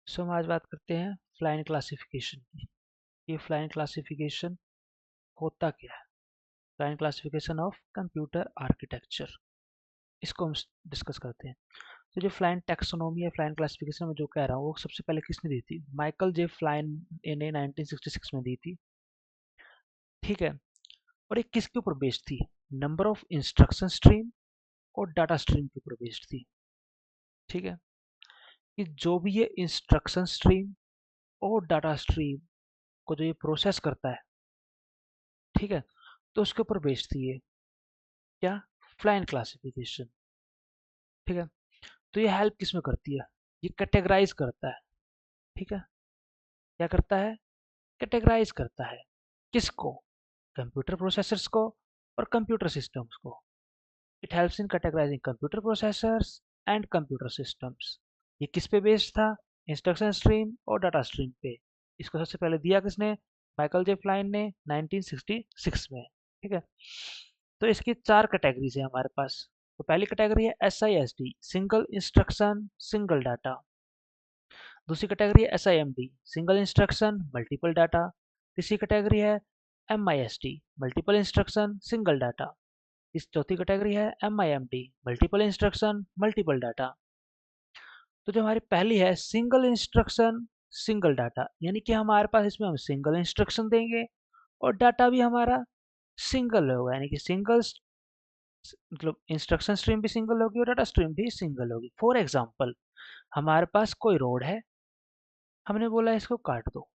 हम आज बात करते हैं फ्लाइन क्लासिफिकेशन की। ये फ्लाइन क्लासिफिकेशन होता क्या है? फ्लाइन क्लासिफिकेशन ऑफ कंप्यूटर आर्किटेक्चर, इसको हम डिस्कस करते हैं। तो जो फ्लाइन टैक्सोनॉमी है, फ्लाइन क्लासिफिकेशन में जो कह रहा हूँ, वो सबसे पहले किसने दी थी? माइकल जे फ्लाइन ने 1966 में दी थी। ठीक है। और ये किसके ऊपर बेस्ड थी? नंबर ऑफ इंस्ट्रक्शन स्ट्रीम और डाटा स्ट्रीम के ऊपर बेस्ड थी। ठीक है, कि जो भी ये इंस्ट्रक्शन स्ट्रीम और डाटा स्ट्रीम को जो ये प्रोसेस करता है, ठीक है, तो उसके ऊपर बेस्ड थी ये क्या? फ्लाइन क्लासिफिकेशन। ठीक है। तो ये हेल्प किस में करती है? ये कैटेगराइज करता है। ठीक है, क्या करता है? कैटेगराइज करता है। किसको? कंप्यूटर प्रोसेसर्स को और कंप्यूटर सिस्टम्स को। It helps in categorising computer processors and computer systems. ये किस पे बेस्ड था? इंस्ट्रक्शन स्ट्रीम और डाटा स्ट्रीम पे। इसको सबसे पहले दिया किसने? माइकल जे फ्लाइन ने 1966 में। ठीक है। तो इसकी चार कैटेगरीज है हमारे पास। तो पहली कैटेगरी है SISD, single instruction single data. दूसरी कैटेगरी है SIMD, single instruction multiple data. तीसरी कैटेगरी है MISD, multiple instruction single data. इस चौथी कैटेगरी है MIMD, multiple instruction multiple data. तो जो हमारी पहली है सिंगल इंस्ट्रक्शन सिंगल डाटा, यानी कि हमारे पास इसमें हम सिंगल इंस्ट्रक्शन देंगे और डाटा भी हमारा सिंगल होगा, यानी कि सिंगल मतलब इंस्ट्रक्शन स्ट्रीम भी सिंगल होगी और डाटा स्ट्रीम भी सिंगल होगी। फॉर एग्जांपल, हमारे पास कोई रोड है, हमने बोला इसको काट दो।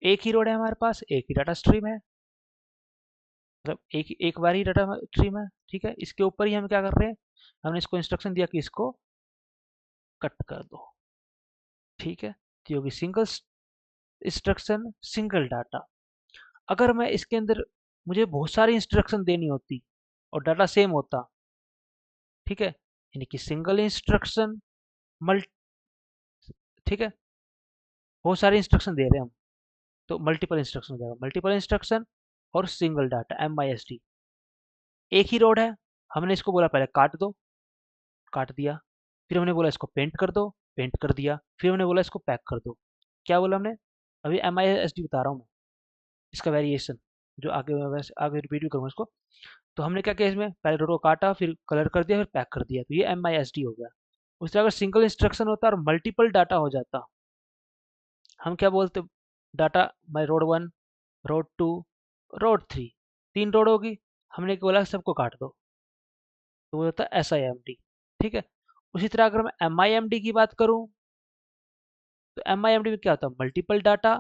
एक ही रोड है हमारे पास, एक ही डाटा स्ट्रीम है, मतलब एक बार ही डाटा स्ट्रीम है। ठीक है, इसके ऊपर ही हम क्या कर रहे हैं? हमने इसको इंस्ट्रक्शन दिया कि इसको कट कर दो। ठीक है, तो होगी सिंगल इंस्ट्रक्शन सिंगल डाटा। अगर मैं इसके अंदर मुझे बहुत सारी इंस्ट्रक्शन देनी होती और डाटा सेम होता, ठीक है, यानी कि सिंगल इंस्ट्रक्शन मल्ट ठीक है, बहुत सारे इंस्ट्रक्शन दे रहे हैं हम, तो मल्टीपल इंस्ट्रक्शन हो जाएगा। मल्टीपल इंस्ट्रक्शन और सिंगल डाटा MISD। एक ही रोड है, हमने इसको बोला पहले काट दो, काट दिया। फिर हमने बोला इसको पेंट कर दो, पेंट कर दिया। फिर हमने बोला इसको पैक कर दो। क्या बोला हमने? अभी MISD बता रहा हूँ मैं, इसका वेरिएशन जो आगे मैं वैसे आगे रिपीट भी करूँगा इसको। तो हमने क्या किया, इसमें पहले रोड को काटा, फिर कलर कर दिया, फिर पैक कर दिया, तो ये MISD हो गया। उस तरह अगर सिंगल इंस्ट्रक्शन होता और मल्टीपल डाटा हो जाता, हम क्या बोलते? डाटा माई रोड 1, रोड 2, रोड 3, 3 रोड होगी, हमने बोला सबको काट दो, तो वो होता है SIMD। ठीक है। उसी तरह अगर मैं MIMD की बात करूं, तो MIMD में क्या होता है? मल्टीपल डाटा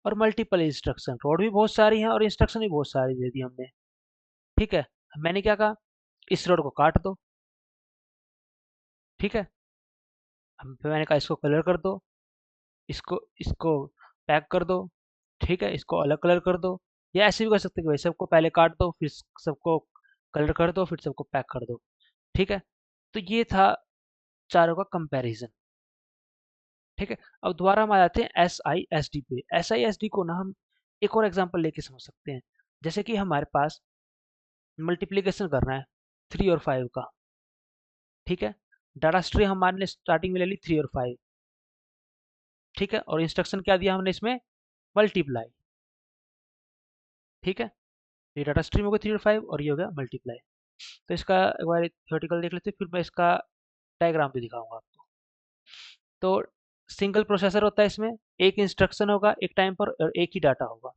और मल्टीपल इंस्ट्रक्शन। रोड भी बहुत सारी हैं और इंस्ट्रक्शन भी बहुत सारी दे दी हमने। ठीक है, मैंने क्या कहा? इस रोड को काट दो। ठीक है, फिर मैंने कहा इसको कलर कर दो, इसको इसको पैक कर दो। ठीक है, इसको अलग कलर कर दो। या ऐसे भी कर सकते हैं कि भाई सबको पहले काट दो, फिर सबको कलर कर दो, फिर सबको पैक कर दो। ठीक है, तो ये था चारों का कंपैरिजन। ठीक है, अब दोबारा हम आ जाते हैं SISD पे। SISD को ना हम एक और एग्जांपल लेके समझ सकते हैं। जैसे कि हमारे पास मल्टीप्लिकेशन करना है 3 और 5 का। ठीक है, डाटा स्ट्रीम हमारे स्टार्टिंग में ले ली 3 और 5। ठीक है, और इंस्ट्रक्शन क्या दिया हमने इसमें? मल्टीप्लाई। ठीक है, ये डाटा स्ट्रीम हो गया 3 और 5 और ये हो गया मल्टीप्लाई। तो इसका एक बार थ्योरेटिकल देख लेते हैं, फिर मैं इसका डायग्राम भी दिखाऊंगा आपको। तो सिंगल प्रोसेसर होता है, इसमें एक इंस्ट्रक्शन होगा एक टाइम पर और एक ही डाटा होगा।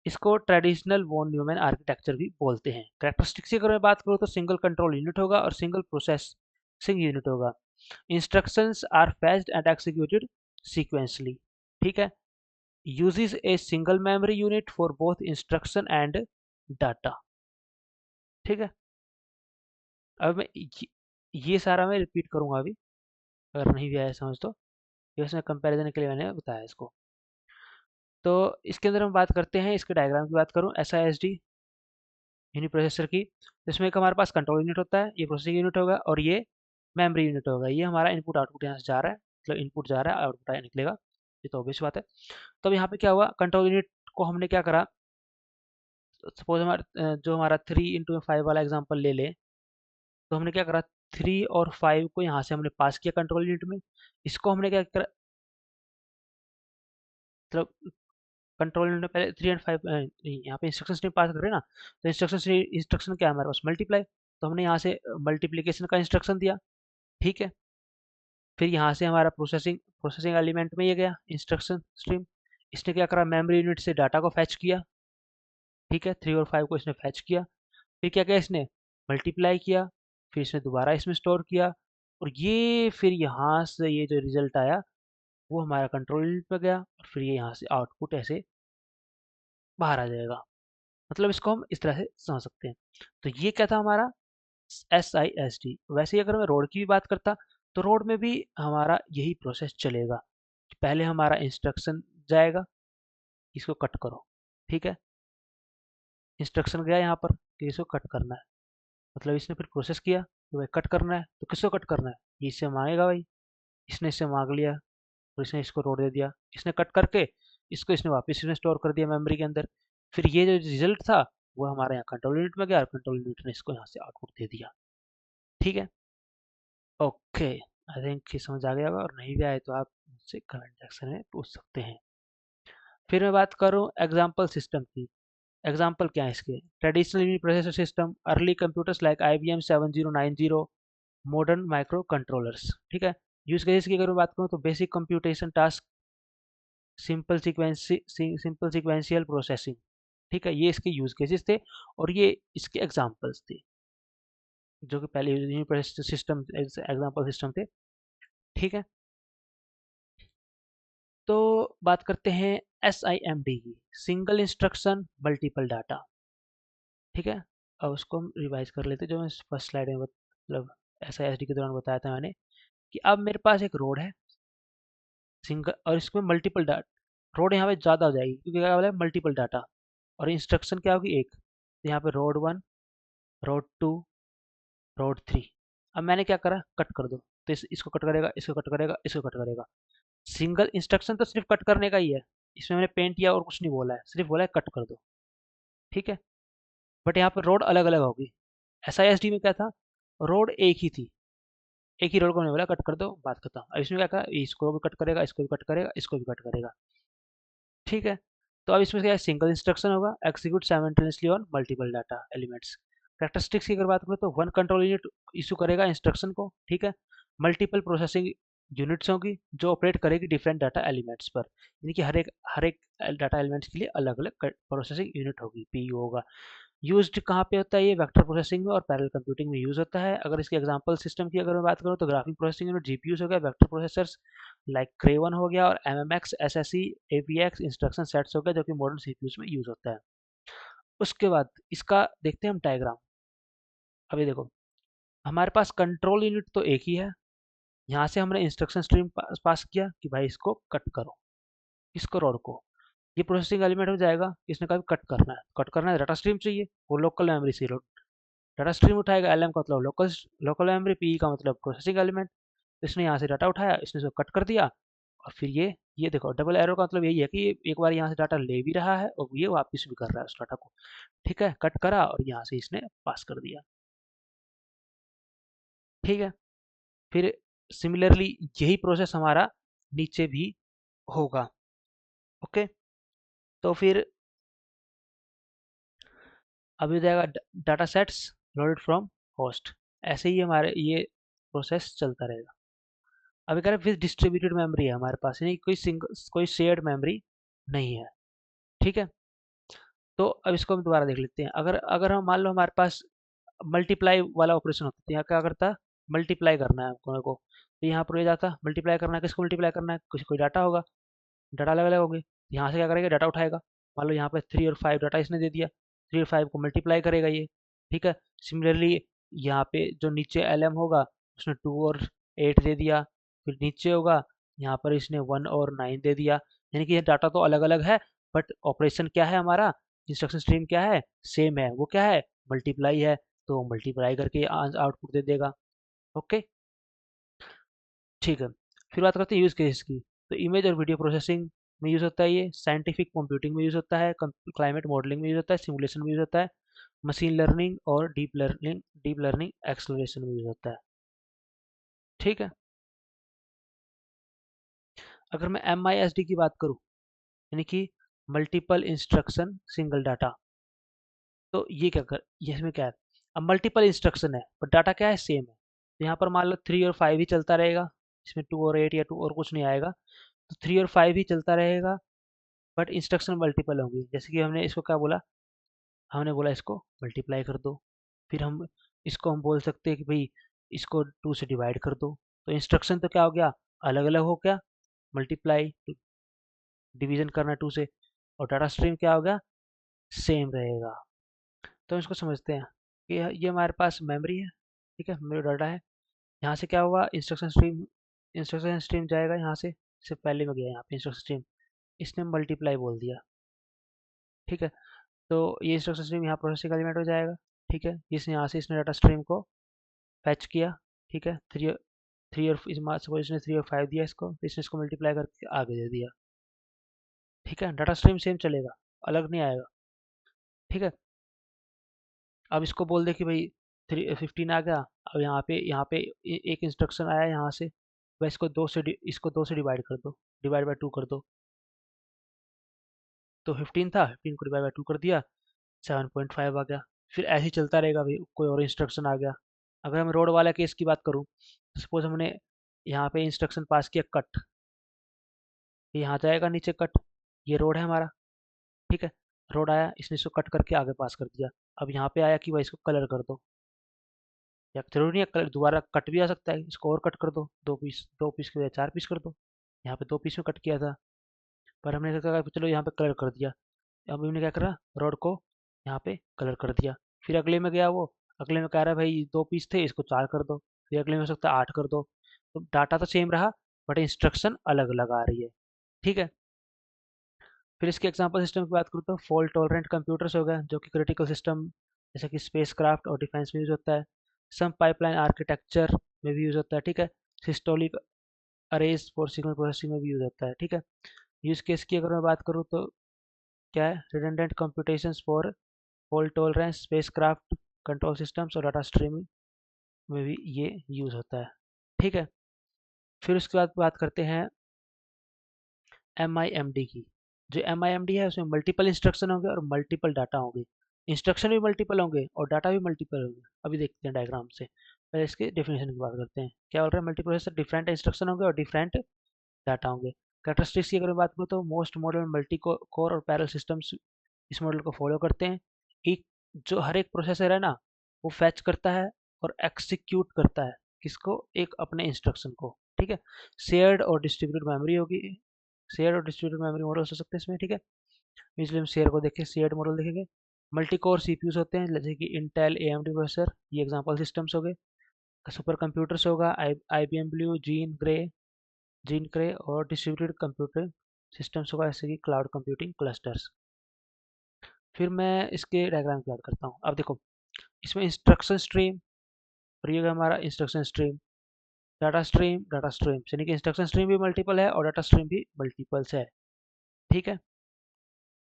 इसको ट्रेडिशनल वॉन न्यूमैन आर्किटेक्चर भी बोलते हैं। कैरेक्टरिस्टिक्स की अगर मैं बात करूँ तो सिंगल कंट्रोल यूनिट होगा और सिंगल प्रोसेसिंग यूनिट होगा। Instructions are fetched and executed sequentially. ठीक है, uses a single memory unit for both instruction and data। ठीक है, अब मैं ये सारा मैं रिपीट करूंगा अभी, अगर नहीं भी आया समझ तो। ये उसमें कंपैरिजन के लिए मैंने बताया इसको। तो इसके अंदर हम बात करते हैं, इसके डायग्राम की बात करूं, SISD यूनिट प्रोसेसर की, तो इसमें एक हमारे पास कंट्रोल यूनिट होता है, ये प्रोसेसिंग यूनिट होगा और ये मेमोरी यूनिट होगा। ये हमारा इनपुट आउटपुट यहाँ से जा रहा है, मतलब इनपुट जा रहा है आउटपुट निकलेगा, ये तो ऑब्वियस बात है। तो अब यहाँ पे क्या हुआ, कंट्रोल यूनिट को हमने क्या करा, सपोज हमारा जो हमारा 3 × 5 वाला एग्जांपल ले ले, तो हमने क्या करा, 3 और 5 को यहाँ से हमने पास किया कंट्रोल यूनिट में। इसको हमने क्या करा, मतलब कंट्रोल यूनिट में पहले 3 और 5 नहीं, यहाँ पे इंस्ट्रक्शन स्ट्रीम पास कर रहे हैं ना, तो इंस्ट्रक्शन क्या है हमारे पास, मल्टीप्लाई। तो हमने यहाँ से मल्टीप्लीकेशन का इंस्ट्रक्शन दिया, ठीक है। फिर यहाँ से हमारा प्रोसेसिंग एलिमेंट में ये गया इंस्ट्रक्शन स्ट्रीम। इसने क्या करा, मेमोरी यूनिट से डाटा को फैच किया, ठीक है, 3 और 5 को इसने फैच किया। फिर क्या किया इसने, मल्टीप्लाई किया, फिर इसने दोबारा इसमें स्टोर किया, और ये फिर यहाँ से ये जो रिजल्ट आया वो हमारा कंट्रोल यूनिट में गया, और फिर ये यहाँ से आउटपुट ऐसे बाहर आ जाएगा। मतलब इसको हम इस तरह से समझ सकते हैं। तो ये क्या था हमारा SISD। वैसे ही अगर मैं रोड की भी बात करता, तो रोड में भी हमारा यही प्रोसेस चलेगा। पहले हमारा इंस्ट्रक्शन जाएगा, इसको कट करो, ठीक है। इंस्ट्रक्शन गया यहाँ पर कि इसको कट करना है, मतलब इसने फिर प्रोसेस किया कि भाई कट करना है, तो किसको कट करना है, ये इससे मांगेगा भाई। इसने इससे मांग लिया, और इसने इसको रोड दे दिया, इसने कट करके इसको इसने वापस इसमें स्टोर कर दिया मेमोरी के अंदर। फिर ये जो रिजल्ट था वो हमारे यहाँ कंट्रोल यूनिट में गया, और कंट्रोल यूनिट ने इसको यहाँ से आउटपुट दे दिया, ठीक है। ओके, आई थिंक ये समझ आ गया होगा, और नहीं भी आए तो आप मुझसे कमेंट सेक्शन में पूछ सकते हैं। फिर मैं बात करूँ एग्जाम्पल सिस्टम की। एग्जाम्पल क्या है इसके, traditional unit processor system, early computers like IBM 7090, modern micro controllers, ठीक है। यूज केसेस की अगर मैं बात करूँ तो basic computation task, simple sequential processing, ठीक है। ये इसके यूज केसेस थे, और ये इसके एग्जाम्पल्स थे, जो कि पहले unit processor system example system थे, ठीक है। तो बात करते हैं SIMD की, सिंगल इंस्ट्रक्शन मल्टीपल डाटा, ठीक है। अब उसको हम रिवाइज कर लेते हैं, जो मैं फर्स्ट स्लाइड में मतलब SISD के दौरान बताया था मैंने, कि अब मेरे पास एक रोड है सिंगल, और इसमें मल्टीपल डाटा। रोड यहाँ पे ज़्यादा हो जाएगी क्योंकि क्या बोला है, मल्टीपल डाटा, और इंस्ट्रक्शन क्या होगी, एक। तो यहाँ पे रोड 1, रोड 2, रोड 3। अब मैंने क्या करा, कट कर दो, तो इसको कट करेगा, इसको कट करेगा, इसको कट करेगा। सिंगल इंस्ट्रक्शन तो सिर्फ कट करने का ही है, इसमें मैंने पेंट या और कुछ नहीं बोला है, सिर्फ बोला है कट कर दो, ठीक है। बट यहाँ पर रोड अलग अलग होगी। SISD में क्या था, रोड एक ही थी, एक ही रोड को मैंने बोला कट कर दो, बात खत्म। अब इसमें क्या कहा, इसको भी कट करेगा, इसको भी कट करेगा, इसको भी कट करेगा, ठीक है। तो अब इसमें क्या है, सिंगल इंस्ट्रक्शन होगा, execute simultaneously on multiple data elements. Characteristics की अगर बात करें तो वन कंट्रोल यूनिट इशू करेगा इंस्ट्रक्शन को, ठीक है। मल्टीपल प्रोसेसिंग यूनिट्स होंगी जो ऑपरेट करेगी डिफरेंट डाटा एलिमेंट्स पर, यानी कि हर एक डाटा एलिमेंट्स के लिए अलग अलग प्रोसेसिंग यूनिट होगी, PU होगा। यूज्ड कहाँ पे होता है ये, वेक्टर प्रोसेसिंग में और पैरेलल कंप्यूटिंग में यूज होता है। अगर इसके एग्जांपल सिस्टम की अगर मैं बात करूँ तो ग्राफिक प्रोसेसिंग यूनिट GPUs हो गया, वेक्टर प्रोसेसर्स लाइक क्रे 1 हो गया, और MMX, SSE, AVX instruction sets हो गया, जो कि मॉडर्न CPUs में यूज होता है। उसके बाद इसका देखते हैं हम डायग्राम। अभी देखो, हमारे पास कंट्रोल यूनिट तो एक ही है, यहाँ से हमने इंस्ट्रक्शन स्ट्रीम पास किया कि भाई इसको कट करो, इसको रोड को, ये प्रोसेसिंग एलिमेंट हो जाएगा, इसने कहा कट करना है, डाटा स्ट्रीम चाहिए, वो लोकल मेमोरी से डाटा स्ट्रीम उठाएगा, LM का मतलब लोकल मेमोरी, PE का मतलब प्रोसेसिंग एलिमेंट। इसने यहाँ से डाटा उठाया, इसने इसको कट कर दिया, और फिर ये देखो डबल एरो का मतलब यही है कि एक बार यहाँ से डाटा ले भी रहा है और ये वापस भी कर रहा है उस डाटा को, ठीक है। कट करा और यहाँ से इसने पास कर दिया, ठीक है। फिर सिमिलरली यही प्रोसेस हमारा नीचे भी होगा, ओके। तो फिर अभी हो जाएगा data sets loaded from host, ऐसे ही हमारे ये प्रोसेस चलता रहेगा। अभी कह रहे हैं विद डिस्ट्रीब्यूटेड मेमोरी है हमारे पास, यानी कोई शेयर्ड मेमोरी नहीं है, ठीक है। तो अब इसको हम दोबारा देख लेते हैं। अगर अगर हम मान लो हमारे पास मल्टीप्लाई वाला ऑपरेशन होता है, यहाँ क्या करता, मल्टीप्लाई करना है आपको मेरे को, तो यहाँ पर ये जाता मल्टीप्लाई करना है, किसको मल्टीप्लाई करना है, कुछ कोई डाटा होगा, डाटा अलग अलग होंगे, यहाँ से क्या करेगा, डाटा उठाएगा। मान लो यहाँ पे 3 और 5 डाटा इसने दे दिया, 3 और 5 को मल्टीप्लाई करेगा ये, ठीक है। सिमिलरली यहाँ पे जो नीचे LM होगा उसने 2 और 8 दे दिया, फिर नीचे होगा यहाँ पर इसने 1 और 9 दे दिया, यानी कि ये डाटा तो अलग अलग है, बट ऑपरेशन क्या है हमारा, इंस्ट्रक्शन स्ट्रीम क्या है, सेम है, वो क्या है, मल्टीप्लाई है, तो मल्टीप्लाई करके आउटपुट दे देगा, ओके, ठीक है। फिर बात करते हैं यूज़ केस की। तो इमेज और वीडियो प्रोसेसिंग में यूज़ होता है, ये साइंटिफिक कंप्यूटिंग में यूज़ होता है, क्लाइमेट मॉडलिंग में यूज़ होता है, सिमुलेशन में यूज़ होता है, मशीन लर्निंग और डीप लर्निंग एक्सेलरेशन में यूज़ होता है, ठीक है। अगर मैं MISD की बात करूँ, यानी कि मल्टीपल इंस्ट्रक्शन सिंगल डाटा। तो ये इसमें क्या है, अब मल्टीपल इंस्ट्रक्शन है पर डाटा क्या है, सेम है। तो यहाँ पर मान लो 3 और 5 ही चलता रहेगा, इसमें 2 और 8 या 2 और कुछ नहीं आएगा, तो 3 और 5 ही चलता रहेगा, बट इंस्ट्रक्शन मल्टीपल होंगी। जैसे कि हमने इसको क्या बोला, हमने बोला इसको मल्टीप्लाई कर दो, फिर हम बोल सकते हैं कि भाई इसको 2 से डिवाइड कर दो। तो इंस्ट्रक्शन तो क्या हो गया, अलग अलग हो गया, मल्टीप्लाई डिवीजन करना 2 से, और डाटा स्ट्रीम क्या हो गया, सेम रहेगा। तो इसको समझते हैं कि ये हमारे पास मेमोरी है, ठीक है, मेमोरी डाटा है। यहाँ से क्या हुआ, इंस्ट्रक्शन स्ट्रीम जाएगा यहाँ से पहले में गया यहाँ पे इंस्ट्रक्शन स्ट्रीम, इसने मल्टीप्लाई बोल दिया, ठीक है। तो ये इंस्ट्रक्शन स्ट्रीम यहाँ प्रोसेसिंग एलिमेंट हो जाएगा, ठीक है। इसने यहाँ से इसने डाटा स्ट्रीम को फैच किया, ठीक है। थ्री और सपोज इसने 3 और 5 दिया इसको, तो इसने इसको मल्टीप्लाई करके आगे दे दिया, ठीक है। डाटा स्ट्रीम सेम चलेगा, अलग नहीं आएगा, ठीक है। अब इसको बोल दे कि भाई 15 आ गया, अब यहाँ पे एक इंस्ट्रक्शन आया यहाँ से, वह इसको 2 से डिवाइड कर दो, डिवाइड बाय 2 कर दो। तो 15 था, 15 को डिवाइड बाय 2 कर दिया, 7.5 आ गया। फिर ऐसे ही चलता रहेगा भाई, कोई और इंस्ट्रक्शन आ गया। अगर मैं रोड वाला केस की बात करूँ, सपोज हमने यहाँ पे इंस्ट्रक्शन पास किया कट, यहाँ जाएगा नीचे कट, ये रोड है हमारा, ठीक है। रोड आया, इसने इसको कट करके आगे पास कर दिया। अब यहाँ पे आया कि भाई इसको कलर कर दो, या जरूरी नहीं है कलर, दोबारा कट भी आ सकता है, इसको और कट कर दो, 2 पीस के बजाय 4 पीस कर दो। यहाँ पे 2 पीस में कट किया था, पर हमने क्या करा, चलो यहाँ पे कलर कर दिया। अब हमने क्या करा, रोड को यहाँ पे कलर कर दिया। फिर अगले में गया वो, अगले में कह रहा है भाई 2 पीस थे, इसको 4 कर दो। फिर अगले में हो सकता है 8 कर दो। तो डाटा तो सेम रहा, बट इंस्ट्रक्शन अलग अलग आ रही है, ठीक है। फिर इसके एग्जांपल सिस्टम की बात करूँ तो फॉल्ट टॉलरेंट कंप्यूटर्स हो गए, जो कि क्रिटिकल सिस्टम जैसे कि स्पेसक्राफ्ट और डिफेंस में यूज होता है। सम पाइपलाइन आर्किटेक्चर में भी यूज होता है, ठीक है। Systolic arrays for signal processing में भी यूज होता है, ठीक है। यूज केस की अगर मैं बात करूँ तो क्या है, redundant computations for fault tolerance spacecraft control systems और डाटा स्ट्रीमिंग में भी ये यूज होता है, ठीक है। फिर उसके बाद बात करते हैं MIMD की। जो MIMD है उसमें मल्टीपल इंस्ट्रक्शन होंगे और मल्टीपल डाटा होंगे, इंस्ट्रक्शन भी मल्टीपल होंगे और डाटा भी मल्टीपल होंगे। अभी देखते हैं डायग्राम से, पहले इसके डेफिनेशन की बात करते हैं। क्या बोल रहे हैं, मल्टीप्रोसेसर डिफरेंट इंस्ट्रक्शन होंगे और डिफरेंट डाटा होंगे। कैरेक्टरिस्टिक्स की अगर मैं बात करूँ तो मोस्ट मॉडर्न मल्टी कोर और पैरेलल सिस्टम्स इस मॉडल को फॉलो करते हैं। एक जो हर एक प्रोसेसर है ना, वो फैच करता है और एक्सिक्यूट करता है किसको, एक अपने इंस्ट्रक्शन को, ठीक है। शेयर्ड और डिस्ट्रीब्यूटेड मेमोरी होगी, शेयर और डिस्ट्रीब्यूटेड मेमोरी मॉडल्स हो सकते हैं इसमें, ठीक है। इसलिए हम शेयर को देखें, शेयर्ड मॉडल देखेंगे। मल्टी कोर सीपीयूज होते हैं जैसे कि इंटेल AMD प्रोसेसर, ये एग्जांपल सिस्टम्स हो गए। सुपर कंप्यूटर्स होगा IBM ब्लू, जीन क्रे और डिस्ट्रीब्यूटेड कंप्यूटर सिस्टम्स होगा जैसे कि क्लाउड कंप्यूटिंग क्लस्टर्स। फिर मैं इसके डायग्राम की बात करता हूँ। अब देखो, इसमें इंस्ट्रक्शन स्ट्रीम और ये हमारा इंस्ट्रक्शन स्ट्रीम, डाटा स्ट्रीम यानी कि इंस्ट्रक्शन स्ट्रीम भी मल्टीपल है और डाटा स्ट्रीम भी मल्टीपल्स है, ठीक है।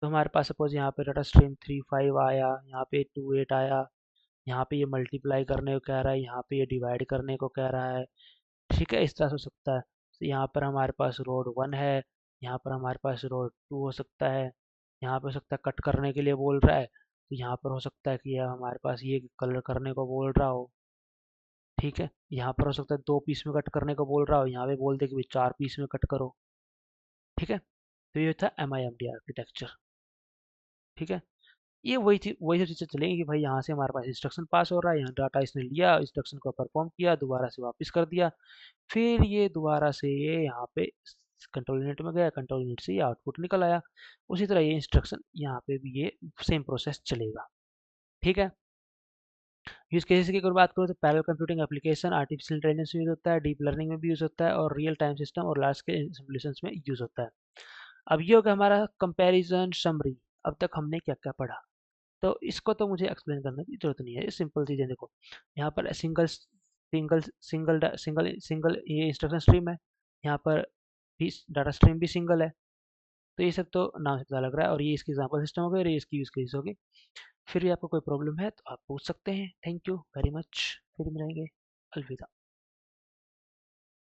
तो हमारे पास सपोज यहाँ पे डाटा स्ट्रीम 3 5 आया, यहाँ पे 2 8 आया, यहाँ पे ये मल्टीप्लाई करने को कह रहा है, यहाँ पे ये डिवाइड करने को कह रहा है, ठीक है। इस तरह से हो सकता है। तो यहाँ पर हमारे पास रोड 1 है, यहाँ पर हमारे पास रोड 2 हो सकता है, यहाँ पे हो सकता है कट करने के लिए बोल रहा है, तो यहाँ पर हो सकता है कि यह हमारे पास ये कलर करने को बोल रहा हो, ठीक है। यहाँ पर हो सकता है 2 पीस में कट करने को बोल रहा हो, यहाँ पे बोल दे कि भाई 4 पीस में कट करो, ठीक है। तो ये था MIMD आर्किटेक्चर, ठीक है। ये वही सब चीज़ें चलेंगी कि भाई यहाँ से हमारे पास इंस्ट्रक्शन पास हो रहा है, यहाँ डाटा इसने लिया, इंस्ट्रक्शन को परफॉर्म किया, दोबारा से वापस कर दिया, फिर ये दोबारा से ये यहाँ पे कंट्रोल यूनिट में गया, कंट्रोल यूनिट से ये आउटपुट निकल आया। उसी तरह ये इंस्ट्रक्शन यहाँ पे भी ये सेम प्रोसेस चलेगा, ठीक है। यूज केसेस की अगर बात करो तो parallel computing application artificial intelligence में यूज होता है, डीप लर्निंग में भी यूज होता है और रियल टाइम सिस्टम और लार्ज स्केल सिमुलेशंस में यूज होता है। अब ये हो गया हमारा कंपैरिजन समरी। अब तक हमने क्या क्या पढ़ा, तो इसको तो मुझे एक्सप्लेन करने की जरूरत नहीं है, सिंपल चीज़ें देखो। यहाँ पर सिंगल ये इंस्ट्रक्शन स्ट्रीम है, यहाँ पर भी डाटा स्ट्रीम भी सिंगल है। तो ये सब तो नाम से पता लग रहा है, और ये इसकी एग्जांपल सिस्टम हो गई और ये इसकी यूज केस होगी। फिर भी आपको कोई प्रॉब्लम है तो आप पूछ सकते हैं। थैंक यू वेरी मच, फिर मिलेंगे, अलविदा।